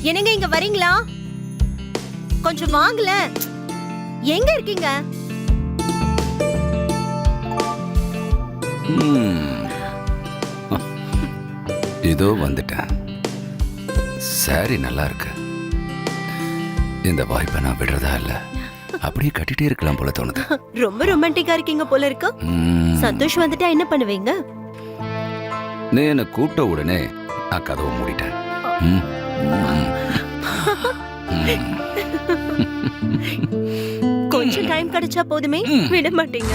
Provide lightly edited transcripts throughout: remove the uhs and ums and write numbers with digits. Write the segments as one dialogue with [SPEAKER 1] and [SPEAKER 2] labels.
[SPEAKER 1] என்னங்க இங்க வரீங்களா? கொஞ்சம் வாங்கல. எங்க இருக்கீங்க?
[SPEAKER 2] இதோ வந்துட்டேன். சாரி நல்லா இருக்கு. இந்த வாய்ப்பை நான் விடுறதா இல்ல, அப்படியே கட்டிட்டே இருக்கலாம் போல தோணுது.
[SPEAKER 1] ரொம்ப ரொமான்டிக்கா இருக்கீங்க போல இருக்கு. சந்தோஷ் வந்துட்டா என்ன பண்ணுவீங்க?
[SPEAKER 2] நீ என்ன கூப்பிட்ட உடனே நான் கதவை மூடிட்டேன்.
[SPEAKER 1] கொஞ்சம் டைம் கிடைச்சா போதுமே, விட மாட்டீங்க.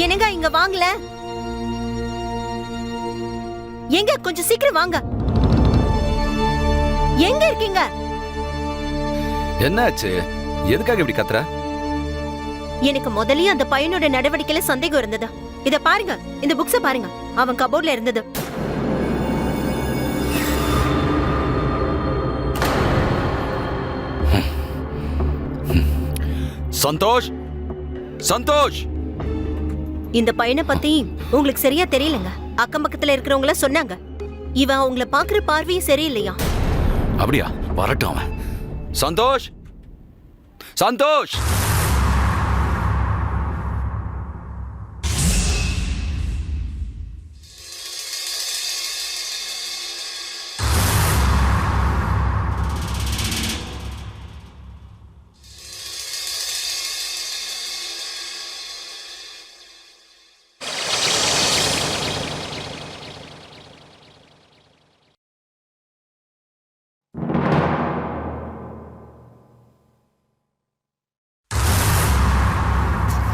[SPEAKER 1] என்னங்க இங்க வாங்கல? எங்க கொஞ்சம் சீக்கிரம் வாங்க. எங்க இருக்கீங்க?
[SPEAKER 2] என்னாச்சு? எதுக்காக இப்படி கத்துற?
[SPEAKER 1] எனக்கு முதல்லயே அந்த பையனோட நடவடிக்கையில சந்தேகம் இருந்தது. இத பாருங்க, இந்த புக்ஸ பாருங்க, அவன் கபோர்ட்ல இருந்தது.
[SPEAKER 2] சந்தோஷ், சந்தோஷ்,
[SPEAKER 1] இந்த பையனை பத்தி உங்களுக்கு சரியா தெரியலங்க. அக்கம் பக்கத்துல இருக்கிறவங்கள சொன்னாங்க, இவன் அவங்கள பாக்குற பார்வையே சரியில்லையா.
[SPEAKER 2] அப்படியா? வரட்டும் அவன். சந்தோஷ், சந்தோஷ்,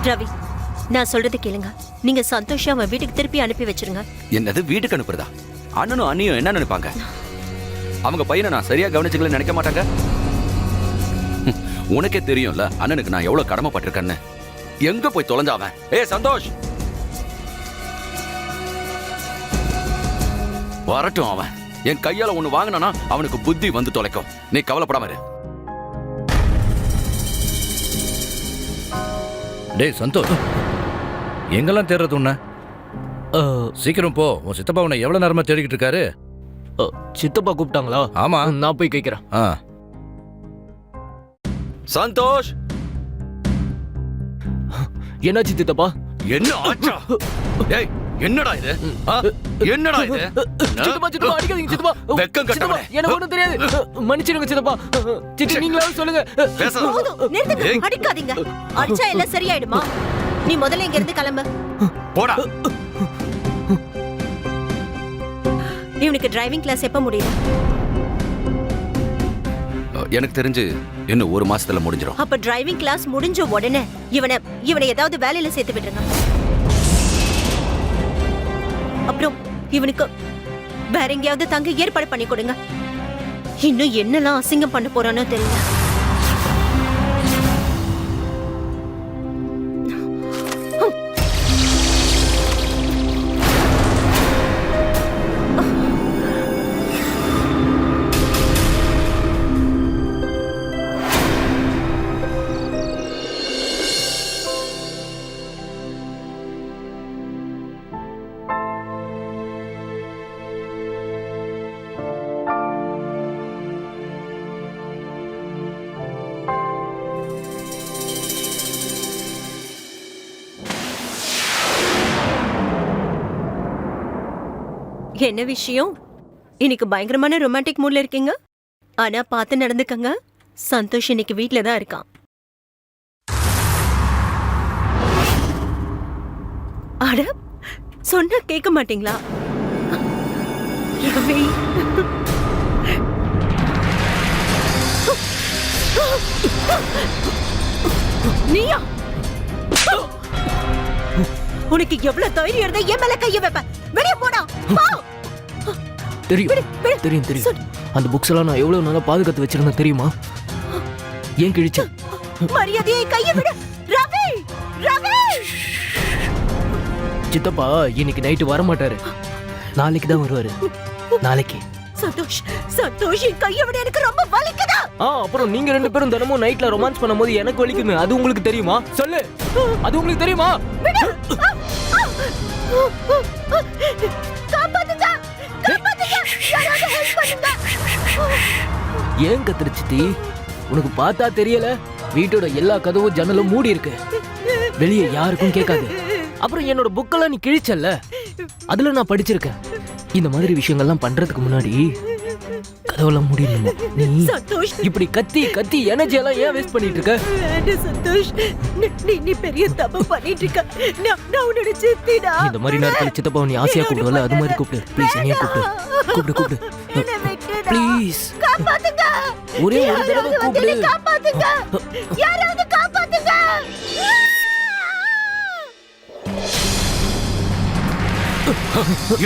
[SPEAKER 1] ரவி, நான் சொல்றது கேளுங்க. நீங்க சந்தோஷம் அவன் வீட்டுக்கு திருப்பி அனுப்பி வச்சிருங்க.
[SPEAKER 2] என்னது வீட்டுக்கு அனுப்புறதா? அண்ணனும் அண்ணியும் என்ன நினைப்பாங்க? அவங்க பையனை நான் சரியா கவனிச்சுக்கலன்னு நினைக்க மாட்டாங்க? உனக்கே தெரியும்ல அண்ணனுக்கு நான் எவ்வளவு கடமைப்பட்டிருக்கேன்னு. எங்க போய் தொலைஞ்சாவன்? சந்தோஷ், வரட்டும் அவன். என் கையால ஒண்ணு வாங்கினா அவனுக்கு புத்தி வந்து தொலைக்கும். நீ கவலைப்படாம இரு.
[SPEAKER 3] டேய் சந்தோஷ், எங்கெல்லாம் தேடுறது உன்ன? சீக்கிரம் போ. உன் சித்தப்பா உன்னை எவ்வளவு நேரமா தேடிக்கிட்டு இருக்காரு?
[SPEAKER 4] சித்தப்பா கூப்பிட்டாங்களா?
[SPEAKER 3] ஆமா,
[SPEAKER 4] நான் போய் கேட்கிறேன்.
[SPEAKER 2] சந்தோஷ்,
[SPEAKER 4] என்னாச்சு சித்தப்பா?
[SPEAKER 2] என்ன ஆச்சா? டேய் என்னடா இது? என்னடா இது?
[SPEAKER 4] சித்தப்பா சித்தப்பா அடிக்காதீங்க சித்தப்பா.
[SPEAKER 2] வெக்கம் கட்டவனே.
[SPEAKER 4] எனக்கு ஒண்ணும் தெரியாது. மன்னிச்சிடுங்க சித்தப்பா. சித்தி நீங்களாவது சொல்லுங்க.
[SPEAKER 1] போதும், நிறுத்துங்க, அடிக்காதீங்க. அடிச்சா எல்லாம் சரியாயிடுமா? நீ முதல்ல இங்க இருந்து கிளம்பு.
[SPEAKER 2] போடா.
[SPEAKER 1] இவனுக்கு டிரைவிங் கிளாஸ் எப்ப முடியுது?
[SPEAKER 2] எனக்கு தெரிஞ்சு இன்னும் ஒரு மாசத்துல முடிஞ்சிடும்.
[SPEAKER 1] அப்ப டிரைவிங் கிளாஸ் முடிஞ்ச உடனே இவனை ஏதாவது வேலையில சேர்த்து விட்டுருங்க. அப்புறம் இவனுக்கு வேற எங்கேயாவது தங்க ஏற்பாடு பண்ணி கொடுங்க. இன்னும் என்னெல்லாம் அசிங்கம் பண்ண போறானோ தெரியல. என்ன விஷயம்? இன்னைக்கு பயங்கரமான ரொமான்டிக் மூட்ல இருக்கீங்க. ஆனா பார்த்து நடந்துக்கங்க. சந்தோஷ் இன்னைக்கு வீட்ல தான் இருக்கான். அட, சொன்னா கேட்க மாட்டீங்களா? ரவி, நீயா? உனக்கு எவ்வளவு தைரியம் இருந்தா என் மேல கைய வைப்ப? வெளியே போடா. போ.
[SPEAKER 4] தெரியும்
[SPEAKER 1] விடு, விடு.
[SPEAKER 4] தெரியும் தெரியும்
[SPEAKER 1] சொல்லு.
[SPEAKER 4] அந்த புக்ஸ் எல்லாம் நான் எவ்வளவு நாளா பாதுகாத்து வச்சிருந்தேன் தெரியுமா? ஏன் கிழிச்ச?
[SPEAKER 1] மரியாதையை கைய விடு. ரவி, ரவி.
[SPEAKER 4] சித்தப்பா இன்னைக்கு நைட்டு வர மாட்டாரு, நாளைக்கு தான் வருவாரு. நாளைக்கு.
[SPEAKER 1] சந்தோஷ், சந்தோஷ், என் கைய விட, எனக்கு ரொம்ப வலிக்குதா.
[SPEAKER 4] அப்புறம் நீங்க ரெண்டு பேரும் தினமும் நைட்ல ரொமான்ஸ் பண்ணும்போது எனக்கு வலிக்குமே, அது உங்களுக்கு தெரியுமா? சொல்லு, அது உங்களுக்கு தெரியுமா?
[SPEAKER 1] காப்பாத்துங்க, காப்பாத்துங்க, யாராவது ஹெல்ப் பண்ணுங்க.
[SPEAKER 4] ஏன் கத்துற சித்தி? உனக்கு பார்த்தா தெரியல? வீட்டோட எல்லா கதவும் ஜன்னலும் மூடி இருக்கு, வெளியே யாருக்கும் கேட்காது. அப்புறம் என்னோட புக்கெல்லாம் நீ கிழிச்சல்ல, அதுல நான் படிச்சிருக்கேன். இந்த மாதிரி விஷயங்கள்லாம் பண்றதுக்கு முன்னாடி கதவெல்லாம் மூடிடணுமா? நீ
[SPEAKER 1] சந்தோஷ்,
[SPEAKER 4] இப்படி கத்தி கத்தி எனர்ஜி எல்லாம் ஏன் வேஸ்ட் பண்ணிட்டு இருக்க?
[SPEAKER 1] வேண்டாம் சந்தோஷ், நீ பெரிய தப்பு பண்ணிட்டு இருக்க. நான் உன்னோட சித்திடா.
[SPEAKER 4] இந்த மாதிரி நேரத்துல சித்தப்பா நீ ஆசையா கூப்பிடுவல, அது மாதிரி கூப்பிடு ப்ளீஸ். என்னைய கூப்பிடு
[SPEAKER 1] என்னை விட்டுடா.
[SPEAKER 4] ப்ளீஸ்.
[SPEAKER 1] காப்பாத்துங்க.
[SPEAKER 4] ஒரே ஒரு தடவை
[SPEAKER 1] யாராவது வந்து
[SPEAKER 4] கூப்பிடு.
[SPEAKER 1] என்னை காப்பாத்துங்க. யாராவது காப்பாத்துங்க.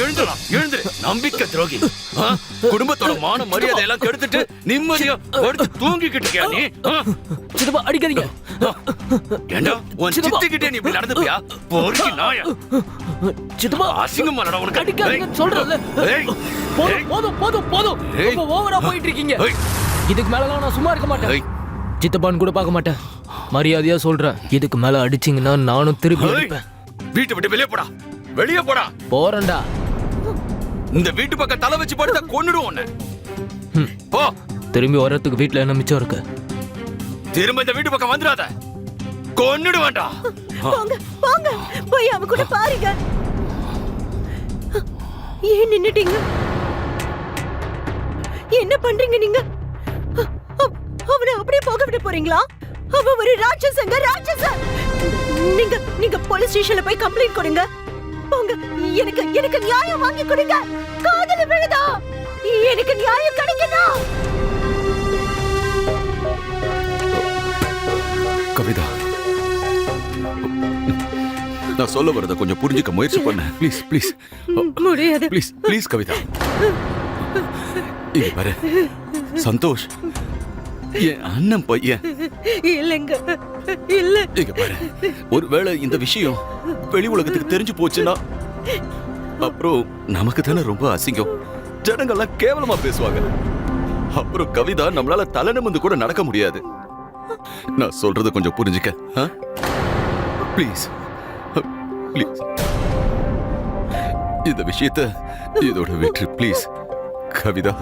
[SPEAKER 2] எழுந்துடா, எழுந்துரு, நம்பிக்கை துரோகி. குடும்பத்தோட மான மரியாதை எல்லாம் கெடுத்துட்டு நிம்மதியா படுத்து தூங்கிக்கிட்டு இருக்கியா நீ?
[SPEAKER 4] சித்தப்பா அடிக்காதீங்க.
[SPEAKER 2] ஏண்டா உன் சித்திக்கிட்டே நீ இப்படி நடந்துப்பியா? பொறுக்கி நாயா.
[SPEAKER 4] சித்தப்பா
[SPEAKER 2] அசிங்கமா நடா உனக்கு.
[SPEAKER 4] அடிக்காதீங்கன்னு சொல்றேன்ல. போதும்
[SPEAKER 2] ஏய்.
[SPEAKER 4] ரொம்ப ஓவரா போயிட்டு இருக்கீங்க.
[SPEAKER 2] ஏய்.
[SPEAKER 4] இதுக்கு மேலலாம் நான் சும்மா இருக்க மாட்டேன்.
[SPEAKER 2] ஏய்.
[SPEAKER 4] சித்தப்பான்னு கூட பார்க்க மாட்டேன், மரியாதையா சொல்றேன். இதுக்கு மேல அடிச்சீங்கன்னா நானும் திருப்பி அடிப்பேன்.
[SPEAKER 2] வீட்டை விட்டு வெளியே போடா, வெளியே போடா.
[SPEAKER 4] போறேன்டா.
[SPEAKER 2] இந்த வீட்டு பக்கம் தலை வச்சு படுத்தா கொன்னுடும் உன்னை. போ.
[SPEAKER 4] திரும்பி வர்றதுக்கு வீட்டுல என்ன மிச்சம் இருக்கு?
[SPEAKER 2] திரும்ப இந்த வீட்டு பக்கம் வந்துடாத, கொன்னுடு வேண்டாம்.
[SPEAKER 1] போங்க, போங்க, போய் அவ கூட பாருங்க. ஏன் நின்னுட்டீங்க? என்ன பண்றீங்க நீங்க? அவனை அப்படியே போக விட போறீங்களா? அவன் ஒரு ராட்சசங்க, ராட்சசன். நீங்க போலீஸ் ஸ்டேஷன்ல போய் கம்ப்ளைண்ட் கொடுங்க. போங்க, எனக்கு நியாயம் வாங்கி கொடுங்க. காதல விழுதா, எனக்கு நியாயம் கிடைக்கணும்.
[SPEAKER 2] கவிதா, நான் சொல்ல வரத கொஞ்சம் புரிஞ்சுக்க முயற்சி பண்ண. ப்ளீஸ் ப்ளீஸ்
[SPEAKER 1] முடியாது.
[SPEAKER 2] ப்ளீஸ் ப்ளீஸ் கவிதா, இங்க பாரு. சந்தோஷ் என் அண்ணன் பையன்.
[SPEAKER 1] இல்லங்க, இல்ல.
[SPEAKER 2] இங்க பாரு, ஒருவேளை இந்த விஷயம் வெளி உலகத்துக்கு தெரிஞ்சு போச்சுன்னா அப்புறம் நமக்கு தானே ரொம்ப அசிங்கம். ஜனங்கள்லாம் கேவலமா பேசுவாங்க. அப்புறம் கவிதா நம்மளால தலை நிமிர்ந்து கூட நடக்க முடியாது. நான் சொல்றது கொஞ்சம் புரிஞ்சுக்க. ப்ளீஸ் ப்ளீஸ், இந்த விஷயத்தை இதோட விட்டு ப்ளீஸ். கவிதா,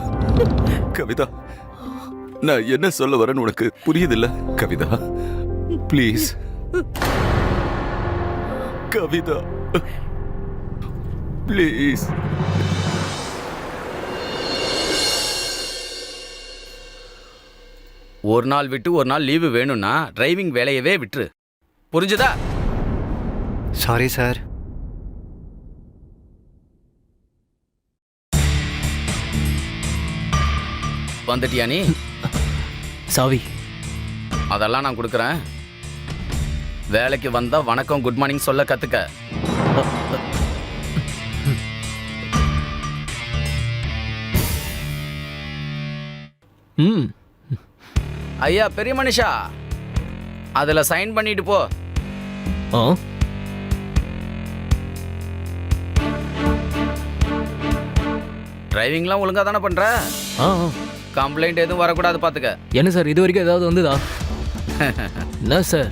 [SPEAKER 2] கவிதா, நான் என்ன சொல்ல வரேன்னு உனக்கு புரியுதில்ல கவிதா? Please Kavitha, please.
[SPEAKER 3] ஒரு நாள் விட்டு ஒரு நாள் லீவு வேணும்னா டிரைவிங் வேலையவே விட்டுரு, புரிஞ்சுதா?
[SPEAKER 5] Sorry sir.
[SPEAKER 3] வந்துட்டியா நீ?
[SPEAKER 4] சாவி
[SPEAKER 3] அதெல்லாம் நான் கொடுக்குறேன். வேலைக்கு வந்தா வணக்கம் குட் மார்னிங் சொல்ல கத்துக்க. ஐயா பெரிய மனுஷா, அதுல சைன் பண்ணிட்டு போ. டிரைவிங்லாம் ஒழுங்கா தானே பண்ற? கம்ப்ளைண்ட் எதுவும் வரக்கூடாது பாத்துக்க.
[SPEAKER 4] என்ன சார் இது வரைக்கும் ஏதாவது வந்துதா? என்ன சார்?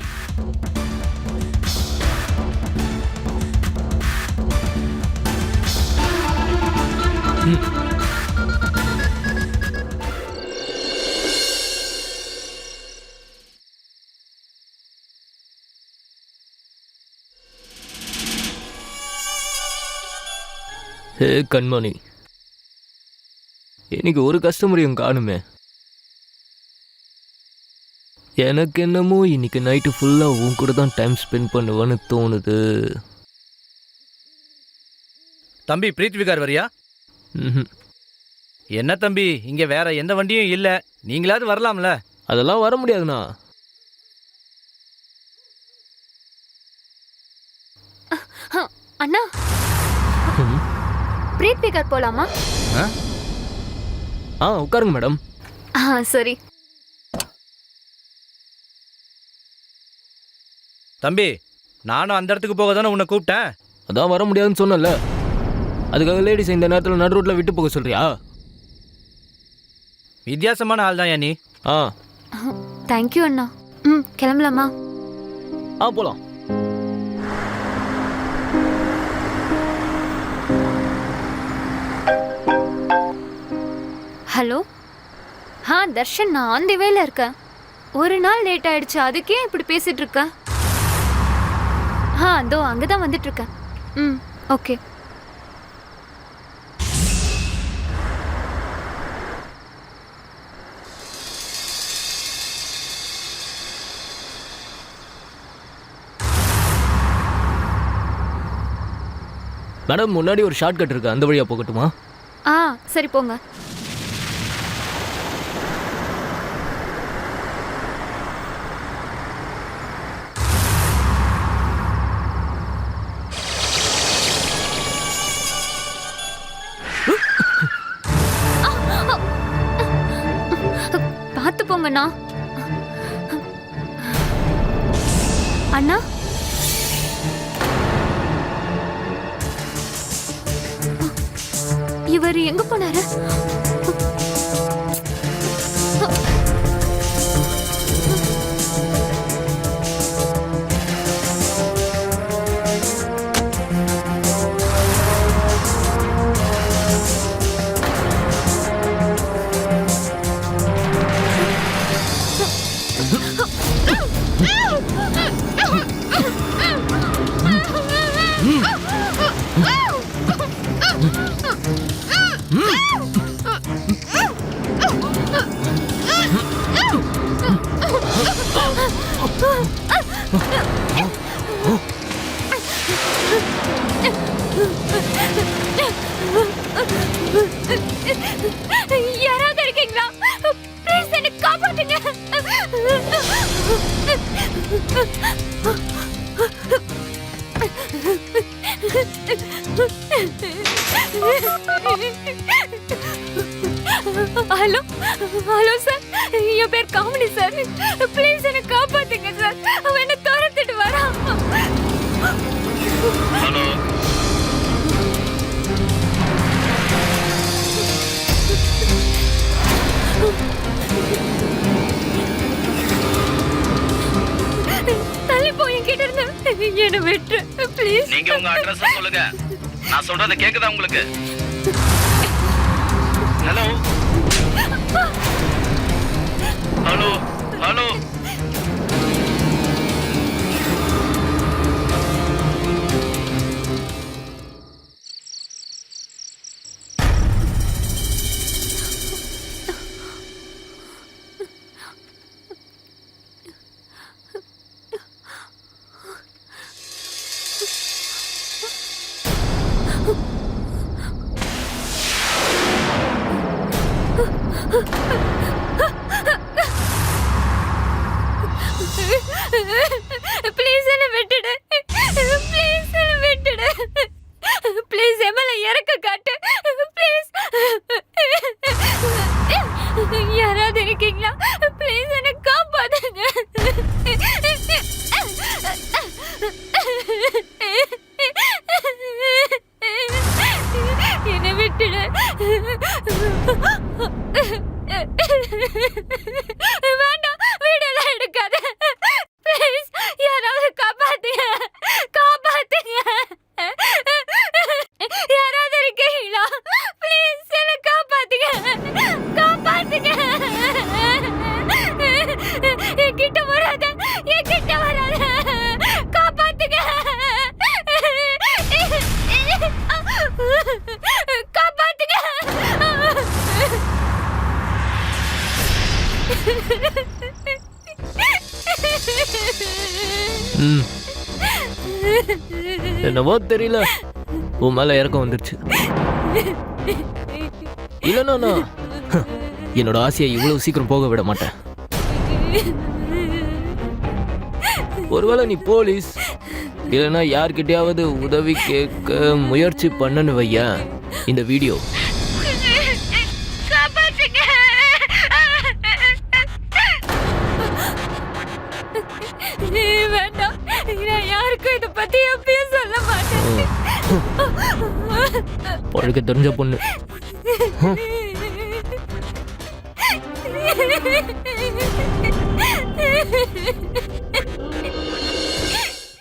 [SPEAKER 4] ஹே கண்மணி, இன்னைக்கு ஒரு கஸ்டமரையும் காணுமே. எனக்கு என்னமோ இன்னைக்கு நைட்டு ஃபுல்லாக உன் கூட தான் டைம் ஸ்பெண்ட் பண்ணுவேன்னு தோணுது.
[SPEAKER 3] தம்பி பிரீத் விகார் வரியா?
[SPEAKER 4] ம்ஹும்.
[SPEAKER 3] என்ன தம்பி, இங்க வேற எந்த வண்டியும் இல்ல, நீங்களாவது வரலாம்ல?
[SPEAKER 4] அதெல்லாம் வர முடியாதுண்ணா.
[SPEAKER 6] அண்ணா, பிரீத் விகார் போலாமா?
[SPEAKER 4] உட்காருங்க மேடம்.
[SPEAKER 6] சரி.
[SPEAKER 3] தம்பி, நானும் அந்த இடத்துக்கு போக தானே உன்னை கூப்பிட்டேன்.
[SPEAKER 4] அதான் வர முடியாதுன்னு சொன்னல, அதுக்காக லேடிஸ் இந்த நேரத்தில் நடு ரோட்ல விட்டு போக சொல்றியா?
[SPEAKER 3] வித்தியாசமான ஆள் தான் நீ.
[SPEAKER 6] தேங்க்யூ அண்ணா. கிளம்பலாமா?
[SPEAKER 4] போலாம்.
[SPEAKER 6] ஹலோ. தர்ஷன், நான் ஆன் தி வேல இருக்கேன். ஒரு நாள் லேட் ஆயிடுச்சு, அதுக்கே இப்படி பேசிட்டு இருக்க? அதோ அங்கதான் வந்துட்டு இருக்கேன். ஓகே.
[SPEAKER 4] மேடம், முன்னாடி ஒரு ஷார்ட் கட் இருக்கு, அந்த வழியா போகட்டுமா?
[SPEAKER 6] சரி போங்க. பார்த்து போங்கண்ணா. அண்ணா, இவர் எங்க போனாரு? யாராவது இருக்கீங்களா? ப்ளீஸ் என்னை காப்பாத்துங்க. ஹலோ ஹலோ சார், என் பேர் காமெடி சார். ப்ளீஸ் என்னை காப்பாத்துங்க சார். அவன் என்ன துரத்திட்டு வரான். தள்ளி போய் என்கிட்ட இருந்து என்ன விட்டு ப்ளீஸ்.
[SPEAKER 3] நீங்க உங்க அட்ரஸ் சொல்லுங்க, நான் சொல்றத கேக்குதா உங்களுக்கு? Hello hello hello.
[SPEAKER 6] ப்ளீஸ் என்ன விட்டுடு. ப்ளீஸ் என்ன விட்டுடு. ப்ளீஸ் எமல இறக்க காட்டு. ப்ளீஸ் யாராவது இருக்கீங்களா? ப்ளீஸ் என்ன காப்பாத்துங்க. என்ன விட்டுடு. வேண்டாம், வீடெல்லாம் எடுக்காத. ப்ளீஸ் யாராவது காப்பாத்துங்க, காப்பாத்துங்க. யாராவது இருக்கீங்களா? ப்ளீஸ் என்ன காப்பாத்துங்க, காப்பாத்துங்க. என்கிட்ட வராத, என்கிட்ட வராத. காப்பாத்துங்க, காப்பாத்துங்க.
[SPEAKER 4] என்னவோ தெரியல, உன் மேல இறக்கம் வந்துருச்சு. இல்லைன்னா நான் என்னோட ஆசையை இவ்வளவு சீக்கிரம் போக விட மாட்டேன். ஒருவேளை நீ போலீஸ் இல்லைன்னா யார்கிட்டயாவது உதவி கேட்க முயற்சி பண்ணனு வையா, இந்த வீடியோ
[SPEAKER 6] காப்பாத்துங்க. வேண்டாம், நான் யாருக்கும் இதை பத்தி எப்பயும் சொல்ல மாட்டேன்.
[SPEAKER 4] பழக்க தெரிஞ்ச பொண்ணு.